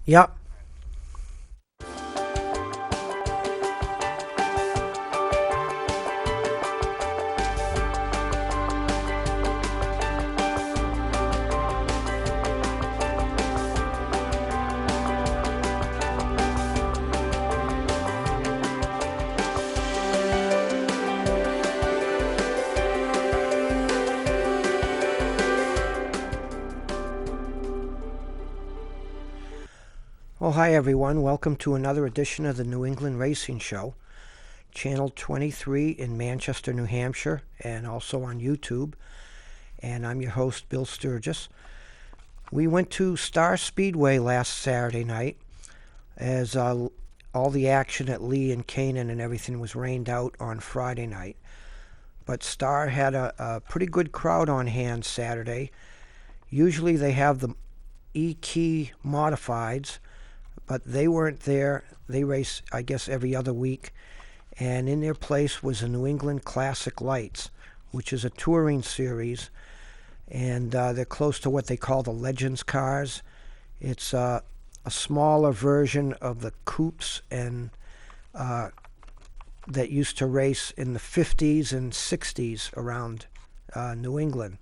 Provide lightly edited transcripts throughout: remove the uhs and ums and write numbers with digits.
Yep. Well, hi everyone. Welcome to another edition of the New England Racing Show, Channel 23 in Manchester, New Hampshire, and also on YouTube. And I'm your host, Bill Sturgis. We went to Star Speedway last Saturday night as all the action at Lee and Canaan and everything was rained out on Friday night. But Star had a pretty good crowd on hand Saturday. Usually they have the E-Key modifieds, but they weren't there. They race, I guess, every other week. And in their place was the New England Classic Lights, which is a touring series. And they're close to what they call the Legends cars. It's a smaller version of the coupes and that used to race in the 50s and 60s around New England.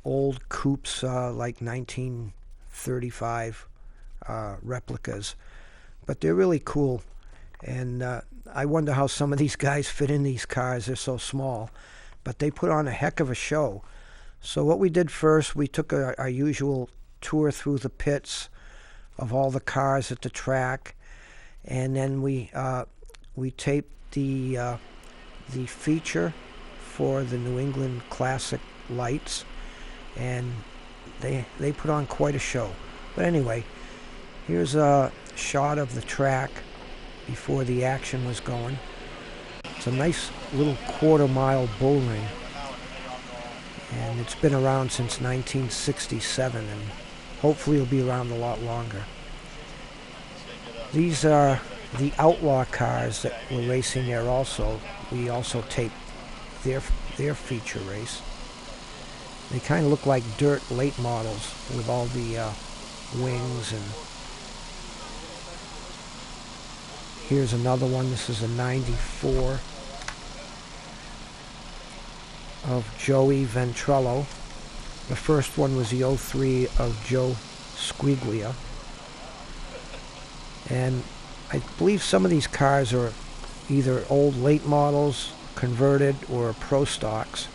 Old coupes like 1935 replicas, but they're really cool, and I wonder how some of these guys fit in these cars. They're so small, but they put on a heck of a show. So what we did first, we took our usual tour through the pits of all the cars at the track, and then we taped the feature for the New England Classic Lights, and they put on quite a show. But anyway, here's a shot of the track before the action was going. It's a nice little quarter-mile bull ring, and it's been around since 1967, and hopefully it'll be around a lot longer. These are the outlaw cars that were racing there also. We also taped their feature race. They kind of look like dirt late models with all the wings. And here's another one. This is a 94 of Joey Ventrello. The first one was the 03 of Joe Squiglia. And I believe some of these cars are either old late models, converted, or pro stocks.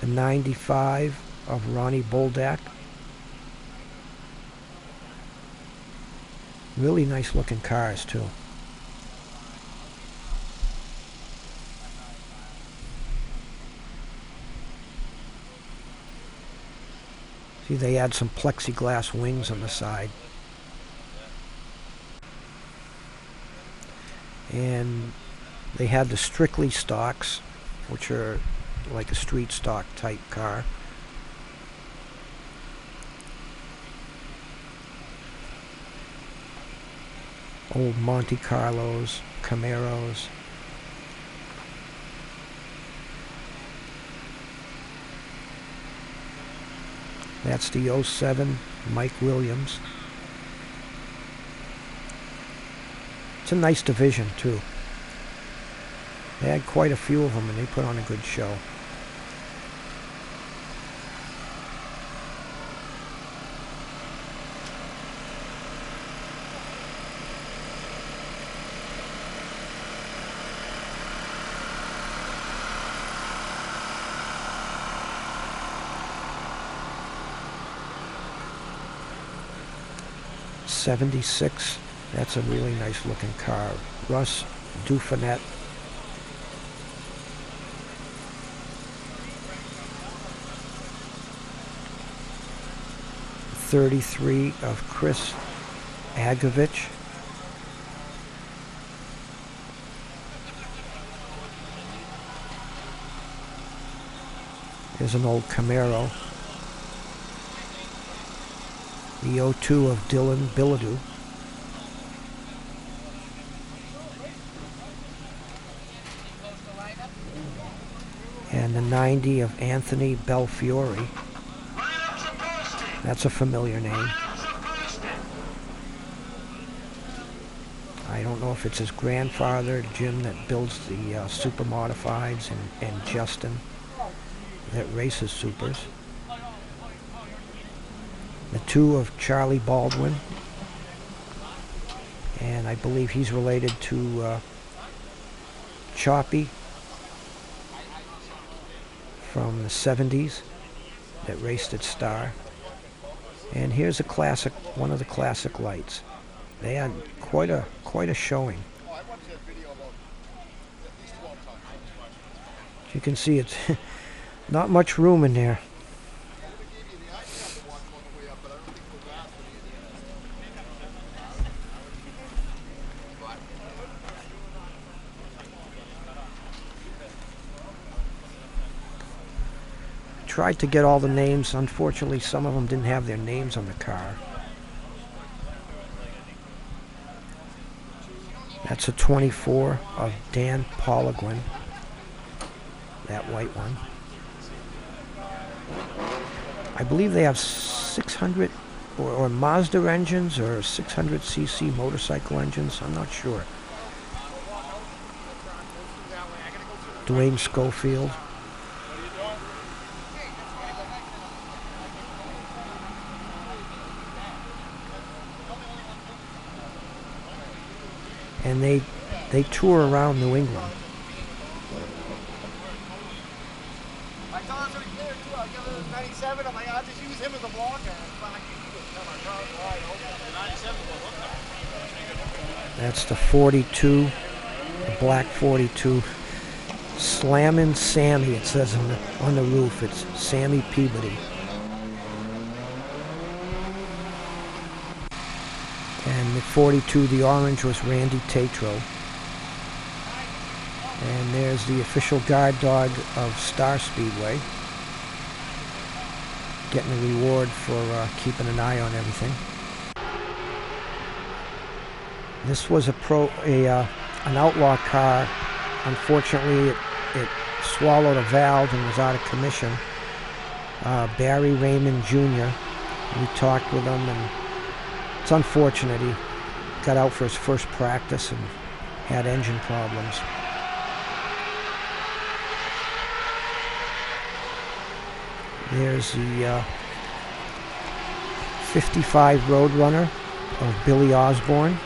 The 95 of Ronnie Boldak. Really nice looking cars too. See, they add some plexiglass wings on the side. And they had the strictly stocks, which are like a street stock type car. Old Monte Carlos, Camaros. That's the 07 Mike Williams. It's a nice division too. They had quite a few of them, and they put on a good show. '76. That's a really nice looking car. Russ Dufanet. '33 of Chris Agovich. There's an old Camaro. The 02 of Dylan Bilodeau. And the 90 of Anthony Belfiore. That's a familiar name. I don't know if it's his grandfather, Jim, that builds the super modifieds, and Justin that races supers. The two of Charlie Baldwin, and I believe he's related to Choppy from the 70s that raced at Star. And here's a classic, one of the classic lights. They had quite a showing. As you can see, it's not much room in there. Tried to get all the names. Unfortunately, some of them didn't have their names on the car. That's a 24 of Dan Poliguen, that white one. I believe they have 600 or Mazda engines or 600cc motorcycle engines. I'm not sure. Dwayne Schofield. And they tour around New England. I told him to clear too. I'll give him 97. I'm like, I'll just use him as a blocker. That's the 42, the black 42. Slammin' Sammy, it says on the roof. It's Sammy Peabody. And the 42, the orange, was Randy Tatro. And there's the official guard dog of Star Speedway, getting a reward for keeping an eye on everything. This was an outlaw car. Unfortunately, it swallowed a valve and was out of commission. Barry Raymond Jr., we talked with him, and it's unfortunate. He got out for his first practice and had engine problems. There's the 55 Roadrunner of Billy Osborne.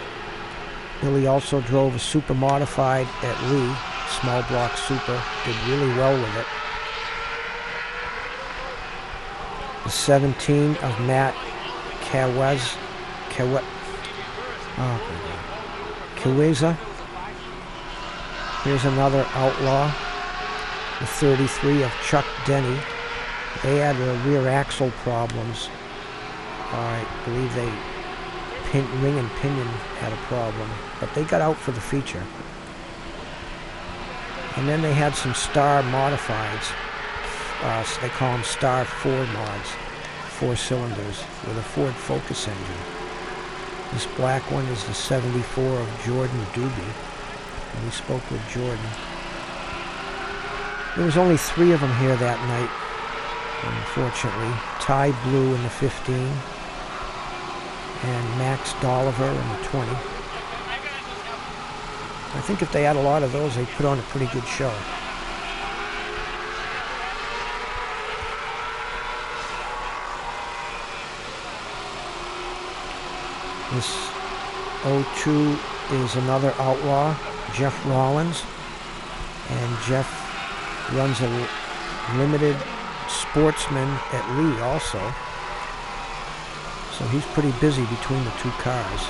Billy also drove a super modified at Lee, small block super, did really well with it. The 17 of Matt Kiweza. Here's another outlaw. The 33 of Chuck Denny. They had rear axle problems. I believe ring and pinion had a problem, but they got out for the feature. And then they had some Star modifieds. They call them Star 4 mods, 4 cylinders with a Ford Focus engine. This black one is the 74 of Jordan Doobie, and we spoke with Jordan. There was only 3 of them here that night, unfortunately. Ty Blue in the 15, and Max Dolliver in the 20. I think if they had a lot of those, they'd put on a pretty good show. This 02 is another outlaw, Jeff Rollins, and Jeff runs a limited sportsman at Lee also. So he's pretty busy between the 2 cars.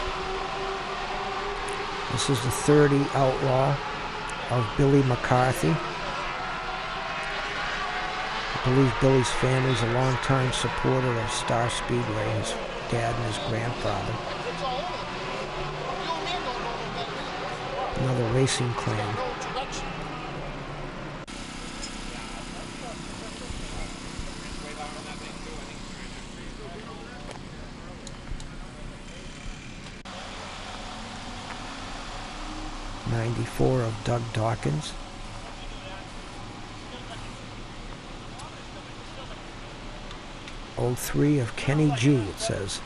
This is the 30 Outlaw of Billy McCarthy. I believe Billy's family's a longtime supporter of Star Speedway, his dad and his grandfather. Another racing clan. '94 of Doug Dawkins. 03 of Kenny G, it says.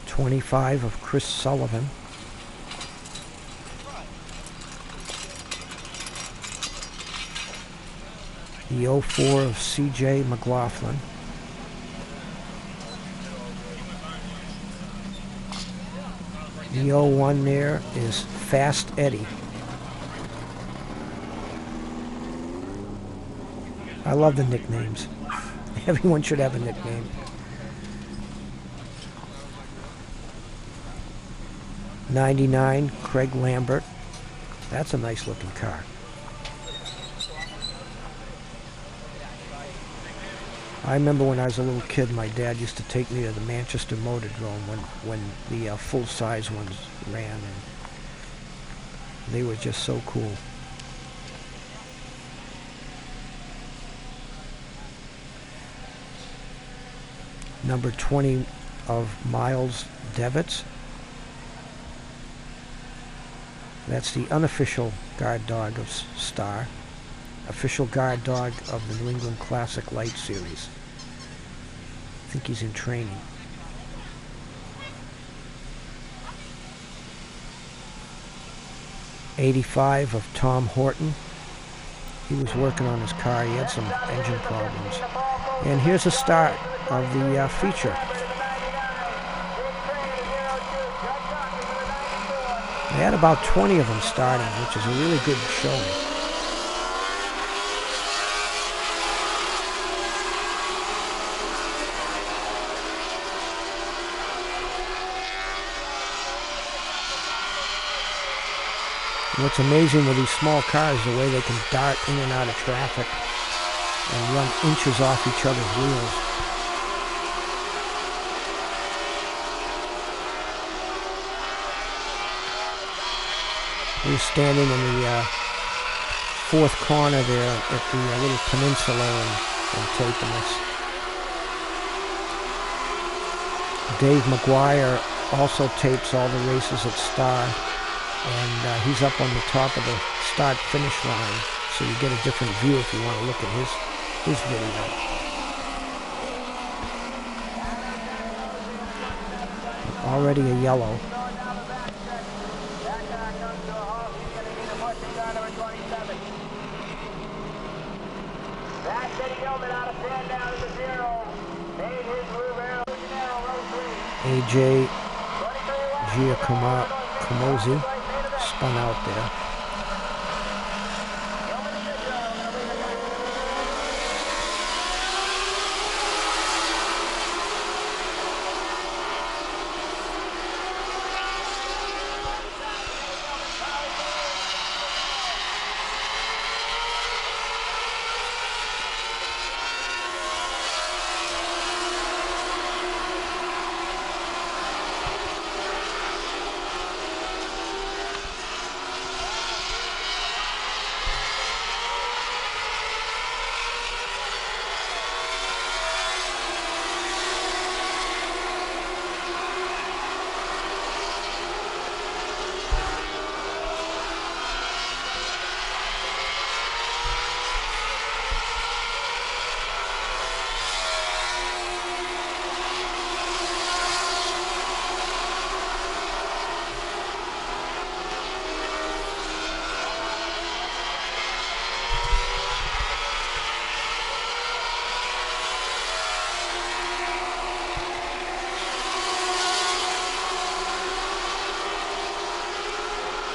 .25 of Chris Sullivan. The 04 of C.J. McLaughlin. The 01 there is Fast Eddie. I love the nicknames. Everyone should have a nickname. '99 Craig Lambert. That's a nice looking car. I remember when I was a little kid, my dad used to take me to the Manchester Motordrome when the full-size ones ran, and they were just so cool. Number 20 of Miles Devitt. That's the unofficial guard dog of Star. Official guard dog of the New England Classic Light Series. I think he's in training. '85 of Tom Horton. He was working on his car. He had some engine problems. And here's the start of the feature. They had about 20 of them starting, which is a really good showing. What's amazing with these small cars, the way they can dart in and out of traffic and run inches off each other's wheels. We're standing in the fourth corner there at the little peninsula in Tapemus. Dave McGuire also tapes all the races at Star. And he's up on the top of the start-finish line, so you get a different view if you want to look at his video. Already a yellow. AJ Giacomosi spun out there.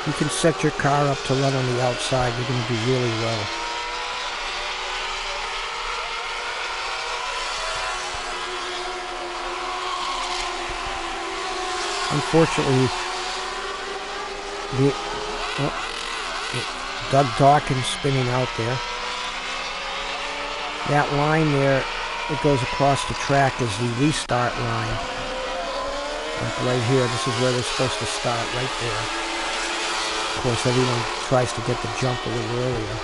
You can set your car up to run on the outside. You're going to do really well. Unfortunately, Doug Dawkins spinning out there. That line there, it goes across the track, is the restart line. Like right here, this is where they're supposed to start, right there. Of course, everyone tries to get the jump a little earlier.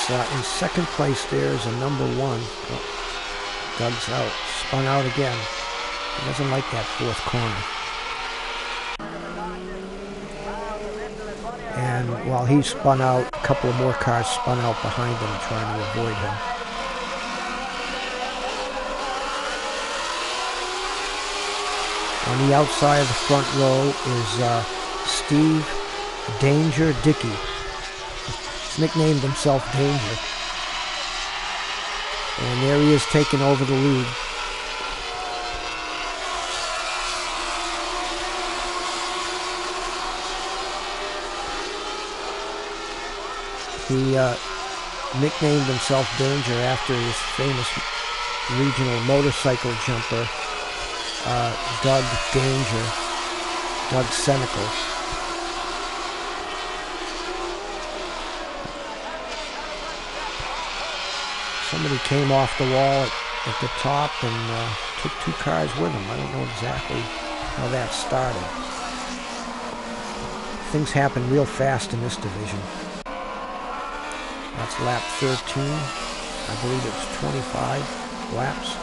That's in second place. There's a number 1. Oh, Doug's out. Spun out again. He doesn't like that fourth corner. And while he spun out, a couple of more cars spun out behind him trying to avoid him. On the outside of the front row is Steve Danger Dickey. He's nicknamed himself Danger. And there he is taking over the lead. He nicknamed himself Danger after his famous regional motorcycle jumper, Doug Danger, Doug Senecal. Somebody came off the wall at the top and took 2 cars with him. I don't know exactly how that started. Things happen real fast in this division. That's lap 13. I believe it's 25 laps.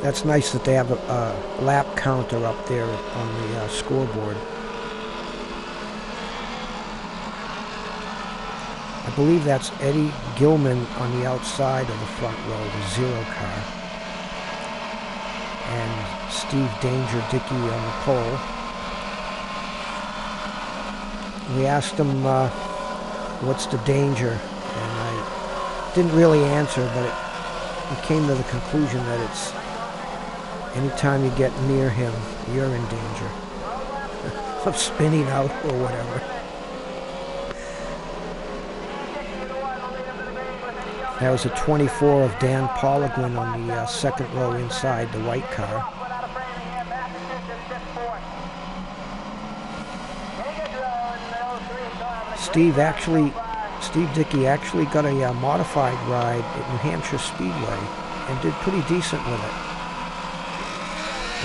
That's nice that they have a lap counter up there on the scoreboard. I believe that's Eddie Gilman on the outside of the front row, the 0 car. And Steve Danger Dickey on the pole. We asked him, what's the danger? And I didn't really answer, but we came to the conclusion that it's anytime you get near him, you're in danger of spinning out or whatever. That was a 24 of Dan Polligwin on the second row inside the white car. Steve Dickey actually got a modified ride at New Hampshire Speedway and did pretty decent with it.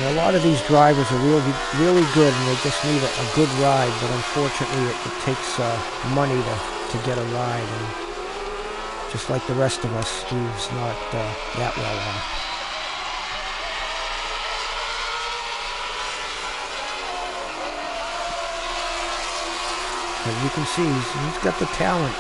Now, a lot of these drivers are really good and they just need a good ride, but unfortunately it takes money to get a ride. And just like the rest of us, Steve's not that well off. As you can see, he's got the talent.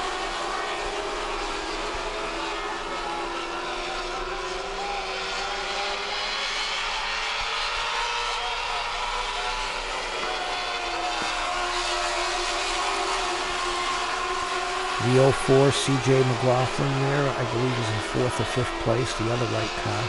The 04 C.J. McLaughlin there, I believe is in 4th or 5th place, the other white car.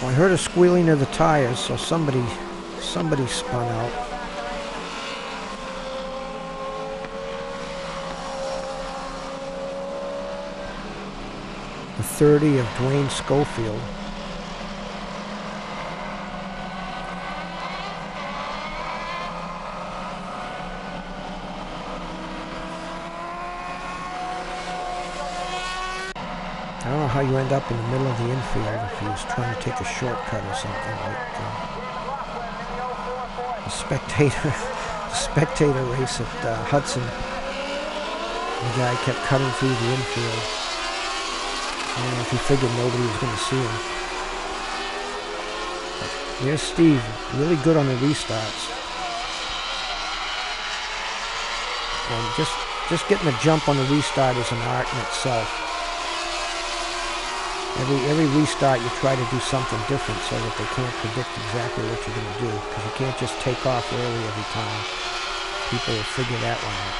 Well, I heard a squealing of the tires, so somebody spun out. The 30 of Dwayne Schofield. I don't know how you end up in the middle of the infield if he was trying to take a shortcut or something like the spectator race at Hudson. The guy kept cutting through the infield. I don't know if he figured nobody was going to see him. There's Steve, really good on the restarts. And just getting a jump on the restart is an art in itself. Every restart you try to do something different so that they can't predict exactly what you're going to do, because you can't just take off early every time. People will figure that one out.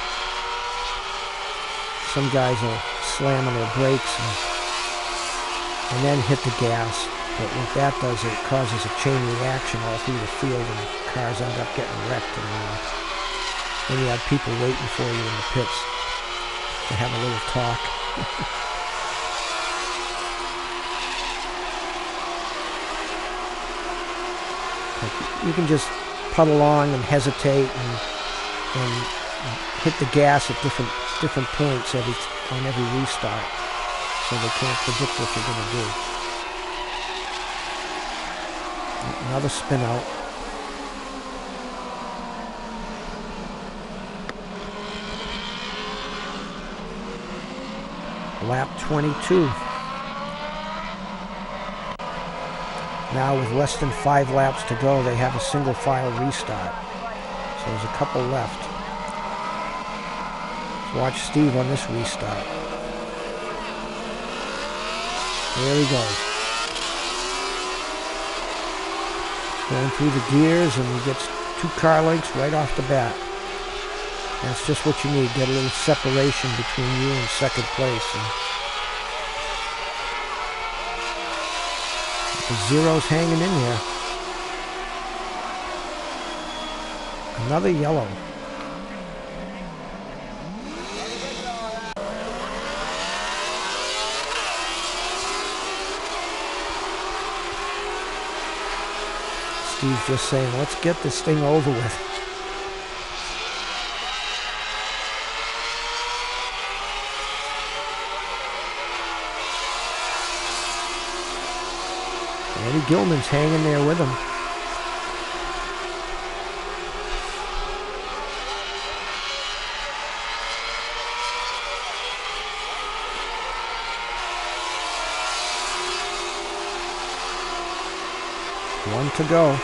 Some guys will slam on their brakes and then hit the gas. But what that does, it causes a chain reaction all through the field, and cars end up getting wrecked. And then you have people waiting for you in the pits to have a little talk. You can just puddle along and hesitate and hit the gas at different points on every restart, so they can't predict what you're going to do. Another spin out. Lap 22. Now with less than 5 laps to go, they have a single file restart. So there's a couple left. Let's watch Steve on this restart. There he goes. Going through the gears, and he gets 2 car lengths right off the bat. That's just what you need. Get a little separation between you and second place. And the zero's hanging in there. Another yellow. Steve's just saying, let's get this thing over with. Eddie Gilman's hanging there with him. One to go.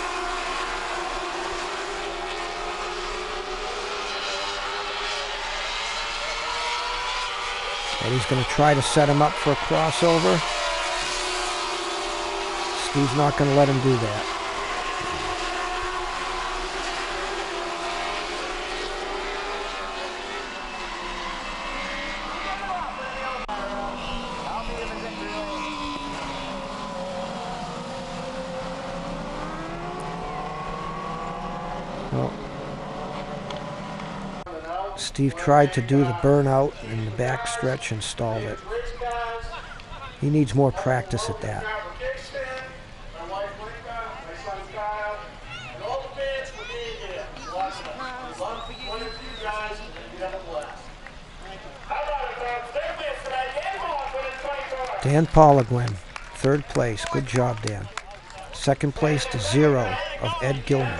Eddie's going to try to set him up for a crossover. Steve's not going to let him do that. Well, Steve tried to do the burnout in the back stretch and stalled it. He needs more practice at that. Dan Polligwen, 3rd place. Good job, Dan. 2nd place to 0 of Ed Gilman.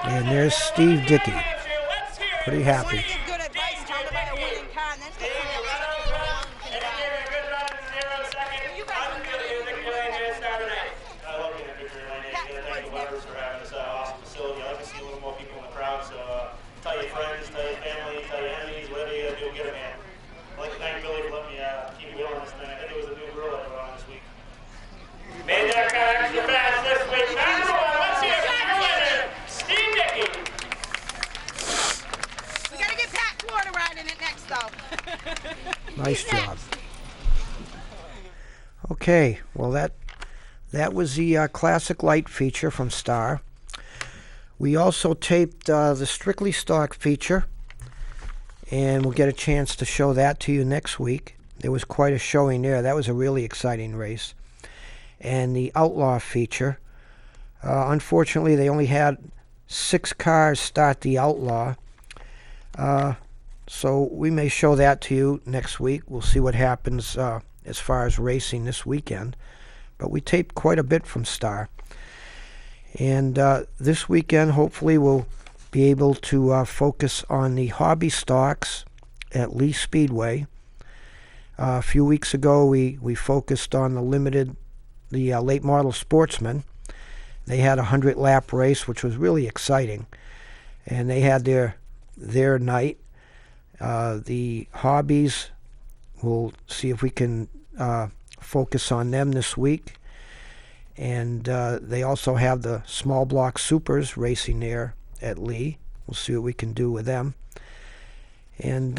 And there's Steve Dickey. Pretty happy. Nice job. Okay, well that was the classic light feature from Star. We also taped the Strictly Stock feature, and we'll get a chance to show that to you next week. There was quite a showing there. That was a really exciting race. And the Outlaw feature, unfortunately, they only had 6 cars start the Outlaw. So we may show that to you next week. We'll see what happens as far as racing this weekend. But we taped quite a bit from Star. And this weekend, hopefully, we'll be able to focus on the hobby stocks at Lee Speedway. A few weeks ago, we focused on the late model Sportsman. They had a 100-lap race, which was really exciting. And they had their night. The hobbies, we'll see if we can focus on them this week. And they also have the small block supers racing there at Lee. We'll see what we can do with them. And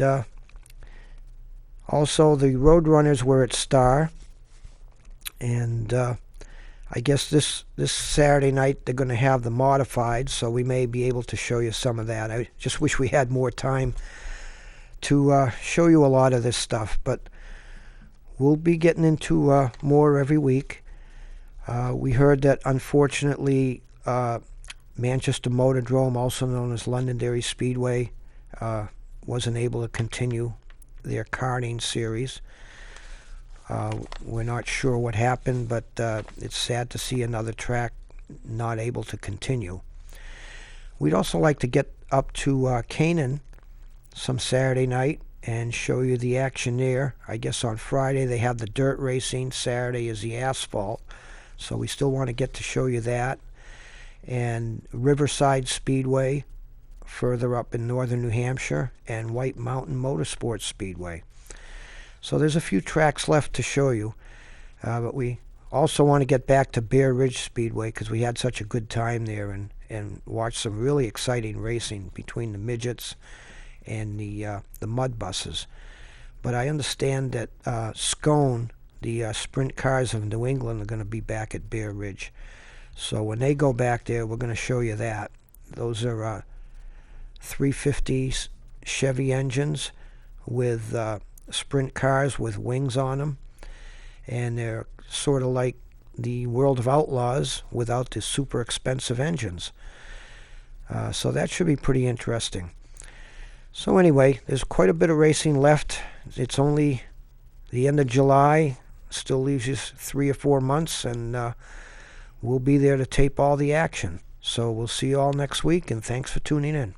also the Roadrunners were at Star. And I guess this Saturday night they're going to have the modified, so we may be able to show you some of that. I just wish we had more time to show you a lot of this stuff. But we'll be getting into more every week. We heard that, unfortunately, Manchester Motordrome, also known as Londonderry Speedway, wasn't able to continue their karting series. We're not sure what happened, but it's sad to see another track not able to continue. We'd also like to get up to Canaan some Saturday night and show you the action there. I guess on Friday they have the dirt racing, Saturday is the asphalt. So we still want to get to show you that. And Riverside Speedway, further up in northern New Hampshire, and White Mountain Motorsports Speedway. So there's a few tracks left to show you. But we also want to get back to Bear Ridge Speedway because we had such a good time there and watched some really exciting racing between the midgets and the mud buses. But I understand that Scone, the sprint cars of New England, are going to be back at Bear Ridge. So when they go back there, we're going to show you that. Those are 350 Chevy engines with sprint cars with wings on them. And they're sort of like the World of Outlaws without the super expensive engines. So that should be pretty interesting. So anyway, there's quite a bit of racing left. It's only the end of July. Still leaves you 3 or 4 months, and we'll be there to tape all the action. So we'll see you all next week, and thanks for tuning in.